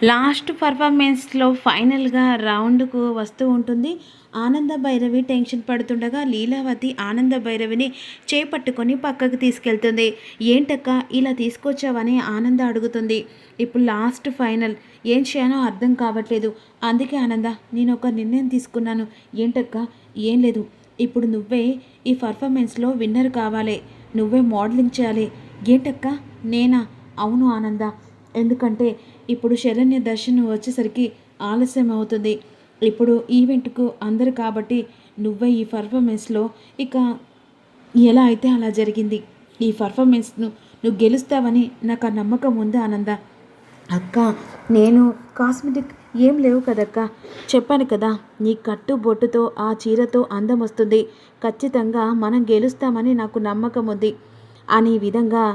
Last పర్ఫార్మెన్స్లో ఫైనల్గా రౌండ్కు వస్తూ ఉంటుంది. ఆనంద భైరవి టెన్షన్ పడుతుండగా లీలావతి ఆనంద భైరవిని చేపట్టుకొని పక్కకు తీసుకెళ్తుంది. ఏంటక్క ఇలా తీసుకొచ్చావని ఆనంద అడుగుతుంది. ఇప్పుడు లాస్ట్ ఫైనల్ ఏం చేయాలో అర్థం కావట్లేదు. అందుకే ఆనంద నేను ఒక నిర్ణయం తీసుకున్నాను. ఏంటక్క? ఏం లేదు, ఇప్పుడు నువ్వే ఈ పర్ఫార్మెన్స్లో విన్నర్ కావాలి, నువ్వే మోడలింగ్ చేయాలి. ఏంటక్క? నేనా? అవును ఆనంద, ఎందుకంటే ఇప్పుడు శరణ్య దర్శనం వచ్చేసరికి ఆలస్యం అవుతుంది. ఇప్పుడు ఈవెంట్కు అందరు కాబట్టి నువ్వే ఈ పర్ఫార్మెన్స్లో ఇక ఎలా అయితే అలా జరిగింది. ఈ పర్ఫార్మెన్స్ను నువ్వు గెలుస్తావని నాకు ఆ నమ్మకం ఉంది ఆనంద. అక్క, నేను కాస్మెటిక్ ఏం లేవు కదక్క, చెప్పాను కదా, నీ కట్టు బొట్టుతో ఆ చీరతో అందం వస్తుంది, ఖచ్చితంగా మనం గెలుస్తామని నాకు నమ్మకం ఉంది అనే విధంగా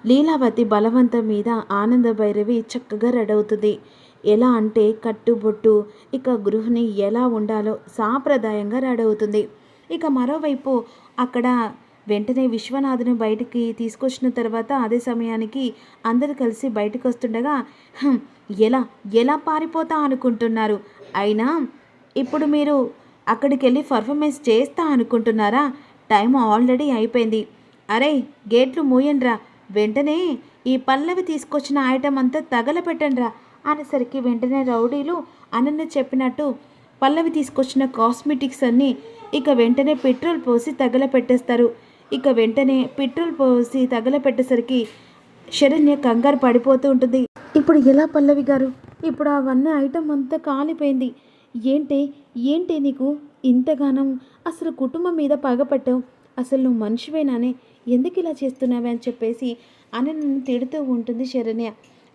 లీలావతి బలవంతం మీద ఆనంద భైరవి చక్కగా రెడవుతుంది. ఎలా అంటే కట్టుబొట్టు, ఇక గృహిణి ఎలా ఉండాలో సాంప్రదాయంగా రెడవుతుంది. ఇక మరోవైపు అక్కడ వెంటనే విశ్వనాథుని బయటికి తీసుకొచ్చిన తర్వాత అదే సమయానికి అందరూ కలిసి బయటకు వస్తుండగా ఎలా ఎలా పారిపోతా అనుకుంటున్నారు? అయినా ఇప్పుడు మీరు అక్కడికి వెళ్ళి పర్ఫార్మెన్స్ చేస్తా అనుకుంటున్నారా? టైం ఆల్రెడీ అయిపోయింది. అరే, గేట్లు మూయండ్రా, వెంటనే ఈ పల్లవి తీసుకొచ్చిన ఐటమ్ అంతా తగలపెట్టండ్రా అనేసరికి వెంటనే రౌడీలు అనన్య చెప్పినట్టు పల్లవి తీసుకొచ్చిన కాస్మెటిక్స్ అన్నీ ఇక వెంటనే పెట్రోల్ పోసి తగలపెట్టేస్తారు. ఇక వెంటనే పెట్రోల్ పోసి తగలపెట్టేసరికి శరణ్య కంగారు పడిపోతూ ఉంటుంది. ఇప్పుడు ఎలా పల్లవి గారు? ఇప్పుడు అవన్నీ ఐటమ్ అంతా కాలిపోయింది. ఏంటి ఏంటి నీకు ఇంతగానం అసలు కుటుంబం మీద పగపట్టావు? అసలు నువ్వు మనిషివేనానే, ఎందుకు ఇలా చేస్తున్నావే అని చెప్పేసి నన్ను తిడుతూ ఉంటుంది శరణ్య.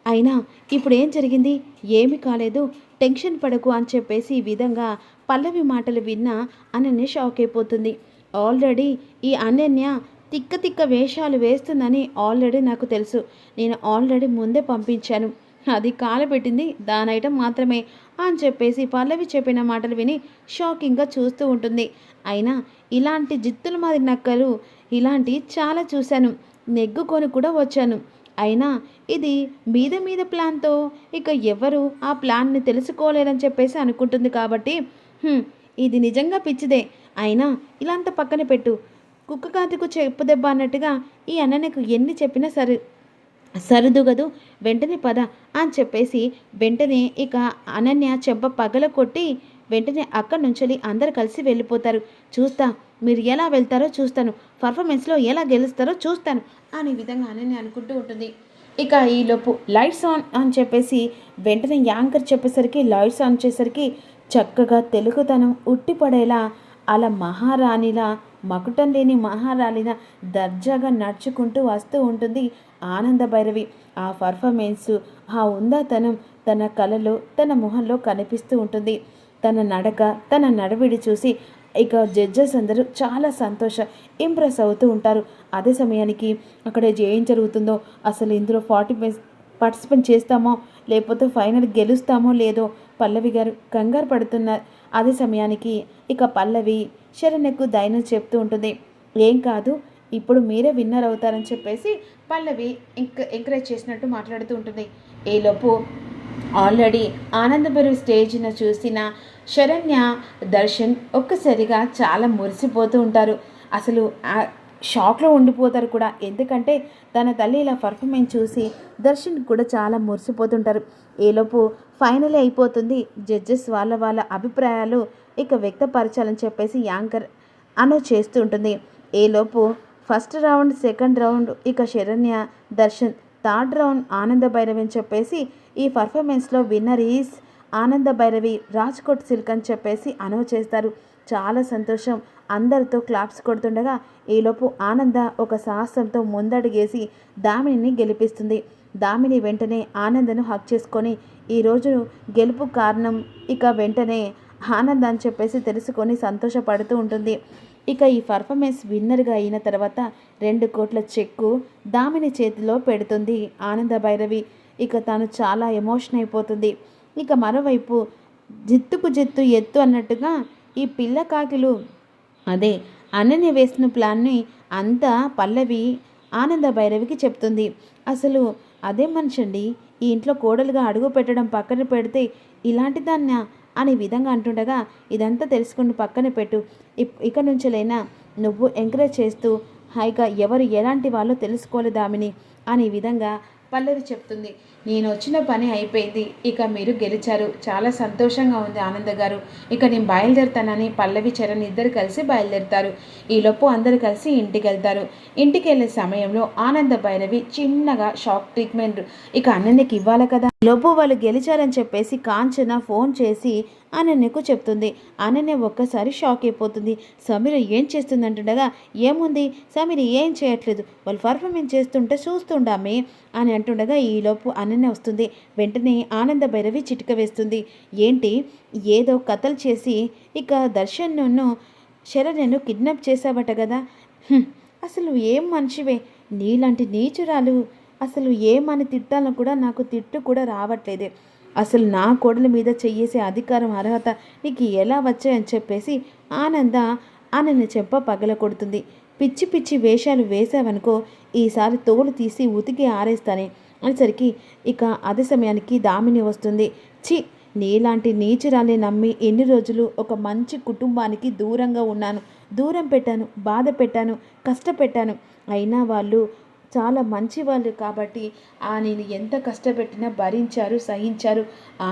అయినా ఇప్పుడు ఏం జరిగింది? ఏమి కాలేదు, టెన్షన్ పడకు అని చెప్పేసి ఈ విధంగా పల్లవి మాటలు విన్నా అనన్య షాక్ అయిపోతుంది. ఆల్రెడీ ఈ అనన్య తిక్క తిక్క వేషాలు వేస్తుందని ఆల్రెడీ నాకు తెలుసు. నేను ఆల్రెడీ ముందే పంపించాను, అది కాలబెట్టింది దాని ఐటమ్ మాత్రమే అని చెప్పేసి పల్లవి చెప్పిన మాటలు విని షాకింగ్గా చూస్తూ ఉంటుంది. అయినా ఇలాంటి జిత్తుల మాదిరి నక్కలు ఇలాంటి చాలా చూశాను, నెగ్గుకొని కూడా వచ్చాను. అయినా ఇది మీద మీద ప్లాన్తో ఇక ఎవరు ఆ ప్లాన్ని తెలుసుకోలేరని చెప్పేసి అనుకుంటుంది కాబట్టి ఇది నిజంగా పిచ్చిదే. అయినా ఇలాంత పక్కన పెట్టు, కుక్క కాతికు చెప్పు దెబ్బ అన్నట్టుగా ఈ అన్నకు ఎన్ని చెప్పినా సరిదుగదు, వెంటనే పద అని చెప్పేసి వెంటనే ఇక అనన్య చెంప పగల కొట్టి వెంటనే అక్కడి నుంచి అందరు కలిసి వెళ్ళిపోతారు. చూస్తా మీరు ఎలా వెళ్తారో చూస్తాను, పర్ఫార్మెన్స్లో ఎలా గెలుస్తారో చూస్తాను అనే విధంగా అనన్య అనుకుంటూ ఉంటుంది. ఇక ఈలోపు లైట్స్ ఆన్ అని చెప్పేసి వెంటనే యాంకర్ చెప్పేసరికి లైట్స్ ఆన్ చేసరికి చక్కగా తెలుగుతనం ఉట్టిపడేలా అలా మహారాణిలా, మకుటం లేని మహారాణిలా దర్జాగా నడుచుకుంటూ వస్తూ ఉంటుంది ఆనంద భైరవి. ఆ పర్ఫార్మెన్స్, ఆ ఉందాతనం తన కళలో తన మొహంలో కనిపిస్తూ ఉంటుంది. తన నడక, తన నడవిడి చూసి ఇక జడ్జెస్ అందరూ చాలా ఇంప్రెస్ అవుతూ ఉంటారు. అదే సమయానికి అక్కడ ఏం జరుగుతుందో, అసలు ఇందులో పార్టిసిపేట్ చేస్తామో లేకపోతే ఫైనల్ గెలుస్తామో లేదో పల్లవి గారు కంగారు పడుతున్నారు. అదే సమయానికి ఇక పల్లవి శరణ్యకు ధైర్యం చెప్తూ ఉంటుంది. ఏం కాదు, ఇప్పుడు మీరే విన్నర్ అవుతారని చెప్పేసి పల్లవి ఎంకరేజ్ చేసినట్టు మాట్లాడుతూ ఉంటుంది. ఈలోపు ఆల్రెడీ ఆనందభైరవి స్టేజ్న చూసిన శరణ్య, దర్శన్ ఒక్కసారిగా చాలా మురిసిపోతూ ఉంటారు. అసలు షాక్లో ఉండిపోతారు కూడా, ఎందుకంటే తన తల్లి ఇలా పర్ఫార్మెన్స్ చూసి దర్శన్ కూడా చాలా మురిసిపోతుంటారు. ఈలోపు ఫైనల్ అయిపోతుంది. జడ్జెస్ వాళ్ళ అభిప్రాయాలు ఇక వ్యక్తపరచాలని చెప్పేసి యాంకర్ చేస్తూ ఉంటుంది. ఈలోపు ఫస్ట్ రౌండ్, సెకండ్ రౌండ్ ఇక శరణ్య, దర్శన్, థర్డ్ రౌండ్ ఆనంద భైరవి అని చెప్పేసి ఈ పర్ఫార్మెన్స్లో విన్నర్ ఈస్ ఆనంద భైరవి రాజ్కోట్ సిల్క్ అని చెప్పేసి చేస్తారు. చాలా సంతోషం, అందరితో క్లాప్స్ కొడుతుండగా ఈలోపు ఆనంద ఒక సాహసంతో ముందడుగేసి దామినిని గెలిపిస్తుంది. దామిని వెంటనే ఆనందను హక్ చేసుకొని ఈరోజు గెలుపు కారణం ఇక వెంటనే ఆనంద్ అని చెప్పేసి తెలుసుకొని సంతోషపడుతూ ఉంటుంది. ఇక ఈ పర్ఫార్మెన్స్ విన్నర్గా అయిన తర్వాత 2 కోట్ల చెక్కు దామిని చేతిలో పెడుతుంది ఆనంద భైరవి. ఇక తాను చాలా ఎమోషన్ అయిపోతుంది. ఇక మరోవైపు జిత్తుకు జిత్తు ఎత్తు అన్నట్టుగా ఈ పిల్ల కాకిలు అదే అనన్య వేసిన ప్లాన్ని అంతా పల్లవి ఆనంద భైరవికి చెప్తుంది. అసలు అదే మనిషండి ఈ ఇంట్లో కోడలుగా అడుగు పెట్టడం పక్కన పెడితే ఇలాంటి దాన్నా అనే విధంగా అంటుండగా, ఇదంతా తెలుసుకుని పక్కన పెట్టు, ఇక నుంచిలైనా నువ్వు ఎంకరేజ్ చేస్తూ హాయిగా ఎవరు ఎలాంటి వాళ్ళో తెలుసుకోలేదామిని అనే విధంగా పల్లవి చెప్తుంది. నేను వచ్చిన పని అయిపోయింది, ఇక మీరు గెలిచారు, చాలా సంతోషంగా ఉంది ఆనంద గారు, ఇక నేను బయలుదేరుతానని పల్లవి చరణ్ ఇద్దరు కలిసి బయలుదేరుతారు. ఈలోపు అందరూ కలిసి ఇంటికి వెళ్తారు. ఇంటికి వెళ్ళే సమయంలో ఆనంద భైరవి చిన్నగా షాక్ ట్రీట్మెంట్ ఇక అన్నయ్యకి ఇవ్వాలి కదా. లోపు వాళ్ళు గెలిచారని చెప్పేసి కాంచన ఫోన్ చేసి అనన్యకు చెప్తుంది. అనన్య ఒక్కసారి షాక్ అయిపోతుంది. సమీర ఏం చేస్తుంది అంటుండగా, ఏముంది సమీర ఏం చేయట్లేదు, వాళ్ళు పర్ఫార్మెన్స్ చేస్తుంటే చూస్తుండామే అని అంటుండగా ఈలోపు అనన్య వస్తుంది. వెంటనే ఆనంద భైరవి చిటిక వేస్తుంది. ఏంటి ఏదో కథలు చేసి ఇక దర్శన్ను శరణ్యను కిడ్నాప్ చేసావట కదా, అసలు ఏం మనిషివే, నీలాంటి నీచురాలు అసలు ఏమని తిట్టాలని కూడా నాకు తిట్టు కూడా రావట్లేదే, అసలు నా కోడల మీద చెయ్యేసే అధికారం అర్హత నీకు ఎలా వచ్చాయని చెప్పేసి ఆనంద చెప్ప పగల కొడుతుంది. పిచ్చి పిచ్చి వేషాలు వేసావనుకో ఈసారి తోలు తీసి ఉతికి ఆరేస్తానే అనేసరికి ఇక అదే సమయానికి దామిని వస్తుంది. చి నీలాంటి నీచురాల్ని నమ్మి ఎన్ని రోజులు ఒక మంచి కుటుంబానికి దూరంగా ఉన్నాను, దూరం పెట్టాను, బాధ పెట్టాను, కష్టపెట్టాను, అయినా వాళ్ళు చాలా మంచి వాళ్ళు కాబట్టి నేను ఎంత కష్టపెట్టినా భరించారు, సహించారు.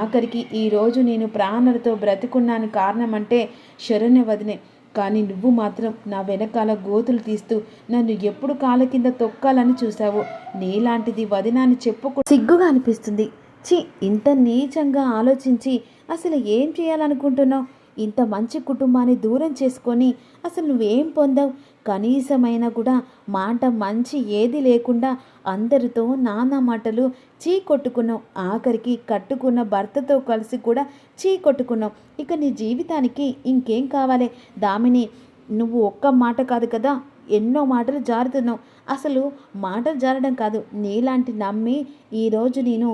ఆఖరికి ఈరోజు నేను ప్రాణాలతో బ్రతికున్నాను కారణం అంటే శరణ్య వదినే. కానీ నువ్వు మాత్రం నా వెనకాల గోతులు తీస్తూ నన్ను ఎప్పుడు కాళ్ళ కింద తొక్కాలని చూసావు. నీలాంటిది వదినాన్ని చెప్పుకో సిగ్గుగా అనిపిస్తుంది. చి ఇంత నీచంగా ఆలోచించి అసలు ఏం చేయాలనుకుంటున్నావు? ఇంత మంచి కుటుంబాన్ని దూరం చేసుకొని అసలు నువ్వేం పొందావు? కనీసమైనా కూడా మాట మంచి ఏది లేకుండా అందరితో నానా మాటలు చీ కొట్టుకున్నావు. ఆఖరికి కట్టుకున్న భర్తతో కలిసి కూడా చీ కొట్టుకున్నావు. ఇక నీ జీవితానికి ఇంకేం కావాలి? దామిని నువ్వు ఒక్క మాట కాదు కదా, ఎన్నో మాటలు జారుతున్నావు. అసలు మాటలు జారడం కాదు, నీలాంటి నమ్మి ఈరోజు నేను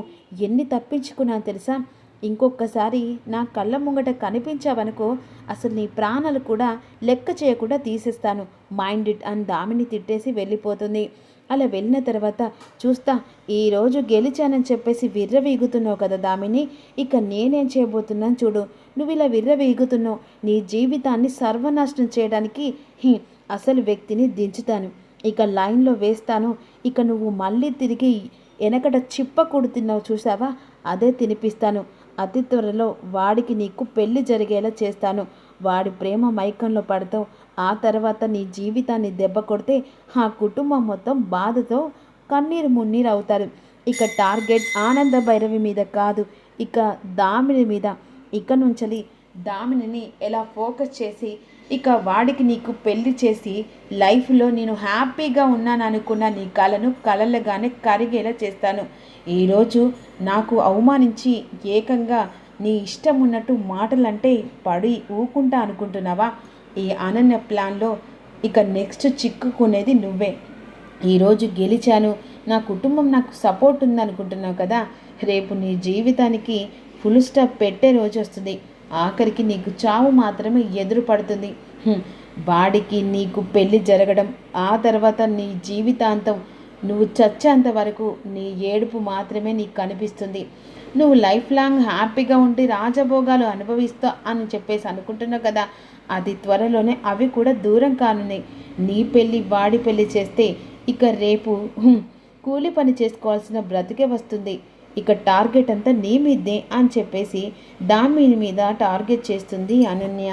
ఎన్ని తప్పించుకున్నాను తెలుసా? ఇంకొకసారి నా కళ్ళ ముంగట కనిపించావనుకో అసలు నీ ప్రాణాలు కూడా లెక్క చేయకుండా తీసేస్తాను, మైండ్ ఇట్ అని దామిని తిట్టేసి వెళ్ళిపోతుంది. అలా వెళ్ళిన తర్వాత చూస్తా ఈరోజు గెలిచానని చెప్పేసి విర్రవీగుతున్నావు కదా దామిని, ఇక నేనేం చేయబోతున్నాను చూడు. నువ్వు ఇలా విర్రవీగుతున్నావు, నీ జీవితాన్ని సర్వనాశనం చేయడానికి అసలు వ్యక్తిని దించుతాను, ఇక లైన్లో వేస్తాను. ఇక నువ్వు మళ్ళీ తిరిగి వెనకట చిప్ప కొడుతున్నావు చూసావా, అదే తినిపిస్తాను. అతి త్వరలో వాడికి నీకు పెళ్లి జరిగేలా చేస్తాను. వాడి ప్రేమ మైకంలో పడతావు. ఆ తర్వాత నీ జీవితాన్ని దెబ్బ కొడితే ఆ కుటుంబం మొత్తం బాధతో కన్నీరు మున్నీరు అవుతారు. ఇక టార్గెట్ ఆనంద భైరవి మీద కాదు, ఇక దామిని మీద. ఇక నుంచి దామిని ఎలా ఫోకస్ చేసి ఇక వాడికి నీకు పెళ్లి చేసి లైఫ్లో నేను హ్యాపీగా ఉన్నాను అనుకున్న నీ కళను కలలుగానే కరిగేలా చేస్తాను. ఈరోజు నాకు అవమానించి ఏకంగా నీ ఇష్టం ఉన్నట్టు మాటలంటే పడి ఊకుంటా అనుకుంటున్నావా? ఈ అనన్య ప్లాన్లో ఇక నెక్స్ట్ చిక్కుకునేది నువ్వే. ఈరోజు గెలిచాను, నా కుటుంబం నాకు సపోర్ట్ ఉందనుకుంటున్నావు కదా, రేపు నీ జీవితానికి ఫుల్ స్టాప్ పెట్టే రోజు వస్తుంది. ఆఖరికి నీకు చావు మాత్రమే ఎదురు పడుతుంది. వాడికి నీకు పెళ్లి జరగడం, ఆ తర్వాత నీ జీవితాంతం నువ్వు చచ్చేంత వరకు నీ ఏడుపు మాత్రమే నీకు కనిపిస్తుంది. నువ్వు లైఫ్ లాంగ్ హ్యాపీగా ఉండి రాజభోగాలు అనుభవిస్తా అని చెప్పేసి అనుకుంటున్నావు కదా, అది త్వరలోనే అవి కూడా దూరం కానున్నాయి. నీ పెళ్ళి వాడి పెళ్ళి చేస్తే ఇక రేపు కూలి పని చేసుకోవాల్సిన బ్రతికే వస్తుంది. ఇక టార్గెట్ అంతా నీ మీదే అని చెప్పేసి దాని మీద టార్గెట్ చేస్తుంది అనన్య.